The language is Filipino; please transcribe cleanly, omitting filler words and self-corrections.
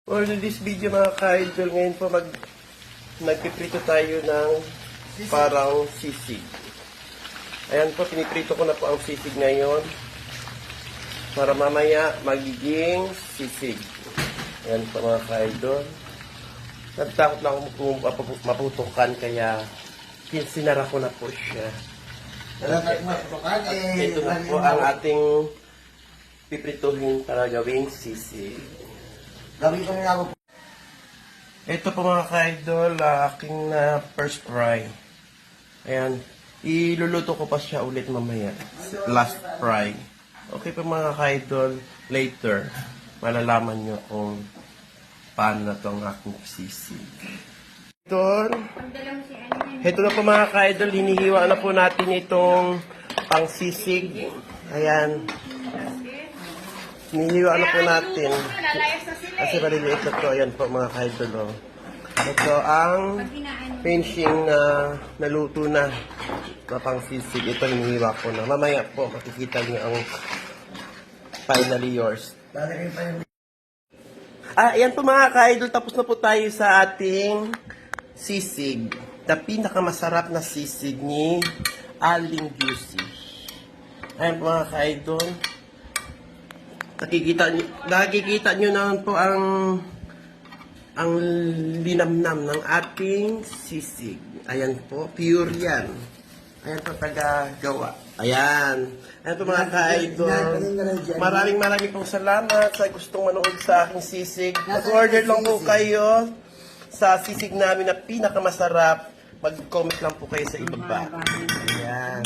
For this video mga ka-idol, ngayon po nagpiprito tayo ng parang sisig. Ayan po, piniprito ko na po ang sisig ngayon para mamaya magiging sisig. Ayan po mga ka-idol. Nagtakot lang ako kung maputukan kaya sinara ko na po siya. Ito na po ang ating piprituhin para gawing sisig. Ito po mga ka-idol, aking first fry. Ayan, iluluto ko pa siya ulit mamaya. Last fry. Okay po mga ka-idol, later, malalaman nyo kung paano na ito ang aking sisig. Ito na po mga ka-idol, hinihiwa na po natin itong pang sisig. Ayan. Hinihiwa na po natin. Kasi maliliit na ito. Ayan po mga ka-idol. Ito ang finishing na naluto na pang sisig. Ito hinihiwa ko na. Mamaya po makikita niyo ang finally yours. Ayan po mga ka-idol. Tapos na po tayo sa ating sisig. Na pinakamasarap na sisig ni Aling Juicy. Ayan po mga ka-idol. Nakikita nyo naman po ang linamnam ng ating sisig. Ayan po, pure yan. Ayan po, taga-gawa. Ayan. Ayan po mga ka-idol. Maraming pong salamat sa gustong manood sa aking sisig. Mag-order lang po kayo sa sisig namin na pinakamasarap. Mag-comment lang po kayo sa ibaba. Ayan.